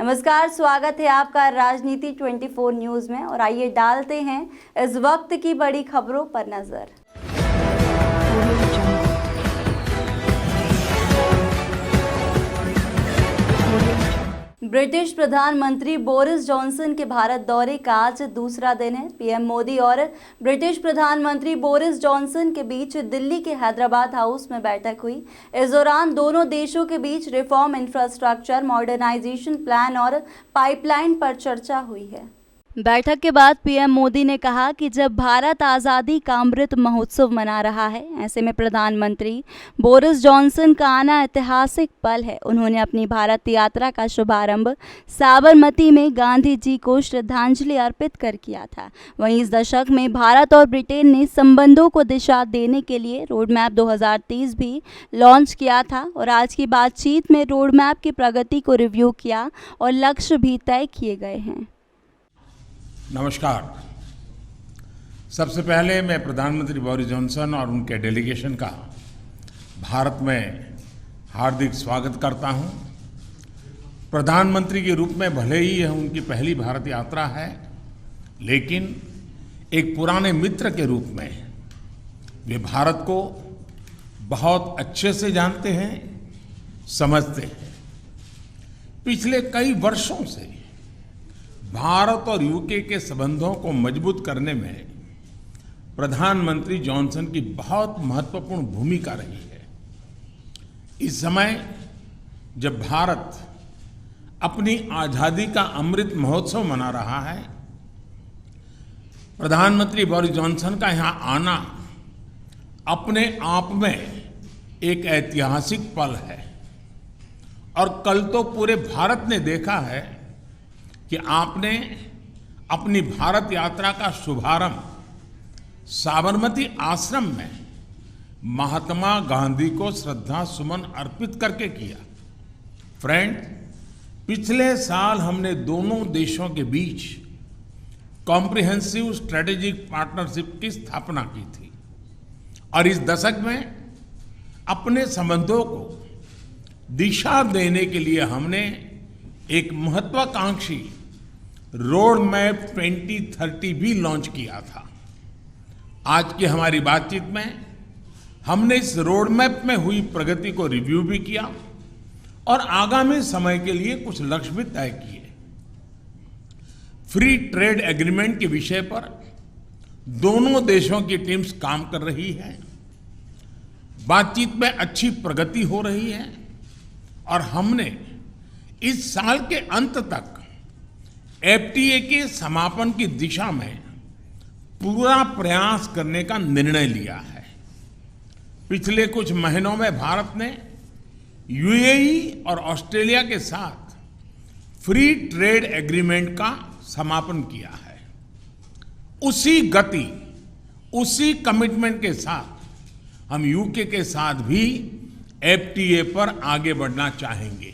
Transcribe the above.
नमस्कार, स्वागत है आपका राजनीति 24 न्यूज में। और आइए डालते हैं इस वक्त की बड़ी खबरों पर नजर। ब्रिटिश प्रधानमंत्री बोरिस जॉनसन के भारत दौरे का आज दूसरा दिन है। पीएम मोदी और ब्रिटिश प्रधानमंत्री बोरिस जॉनसन के बीच दिल्ली के हैदराबाद हाउस में बैठक हुई। इस दौरान दोनों देशों के बीच रिफॉर्म, इंफ्रास्ट्रक्चर, मॉडर्नाइजेशन प्लान और पाइपलाइन पर चर्चा हुई है। बैठक के बाद पीएम मोदी ने कहा कि जब भारत आज़ादी का अमृत महोत्सव मना रहा है, ऐसे में प्रधानमंत्री बोरिस जॉनसन का आना ऐतिहासिक पल है। उन्होंने अपनी भारत यात्रा का शुभारंभ साबरमती में गांधी जी को श्रद्धांजलि अर्पित कर किया था। वहीं इस दशक में भारत और ब्रिटेन ने संबंधों को दिशा देने के लिए रोड मैप 2030 भी लॉन्च किया था और आज की बातचीत में रोड मैप की प्रगति को रिव्यू किया और लक्ष्य भी तय किए गए हैं। नमस्कार। सबसे पहले मैं प्रधानमंत्री बोरिस जॉनसन और उनके डेलीगेशन का भारत में हार्दिक स्वागत करता हूं। प्रधानमंत्री के रूप में भले ही यह उनकी पहली भारत यात्रा है, लेकिन एक पुराने मित्र के रूप में वे भारत को बहुत अच्छे से जानते हैं, समझते हैं। पिछले कई वर्षों से भारत और यूके के संबंधों को मजबूत करने में प्रधानमंत्री जॉनसन की बहुत महत्वपूर्ण भूमिका रही है। इस समय जब भारत अपनी आज़ादी का अमृत महोत्सव मना रहा है, प्रधानमंत्री बोरिस जॉनसन का यहाँ आना अपने आप में एक ऐतिहासिक पल है। और कल तो पूरे भारत ने देखा है कि आपने अपनी भारत यात्रा का शुभारंभ साबरमती आश्रम में महात्मा गांधी को श्रद्धा सुमन अर्पित करके किया। फ्रेंड, पिछले साल हमने दोनों देशों के बीच कॉम्प्रिहेंसिव स्ट्रेटेजिक पार्टनरशिप की स्थापना की थी और इस दशक में अपने संबंधों को दिशा देने के लिए हमने एक महत्वाकांक्षी रोड मैप 2030 भी लॉन्च किया था। आज की हमारी बातचीत में हमने इस रोड मैप में हुई प्रगति को रिव्यू भी किया और आगामी समय के लिए कुछ लक्ष्य भी तय किए। फ्री ट्रेड एग्रीमेंट के विषय पर दोनों देशों की टीम्स काम कर रही है। बातचीत में अच्छी प्रगति हो रही है और हमने इस साल के अंत तक एफटीए के समापन की दिशा में पूरा प्रयास करने का निर्णय लिया है। पिछले कुछ महीनों में भारत ने यूएई और ऑस्ट्रेलिया के साथ फ्री ट्रेड एग्रीमेंट का समापन किया है। उसी गति, उसी कमिटमेंट के साथ हम यूके के साथ भी एफटीए पर आगे बढ़ना चाहेंगे।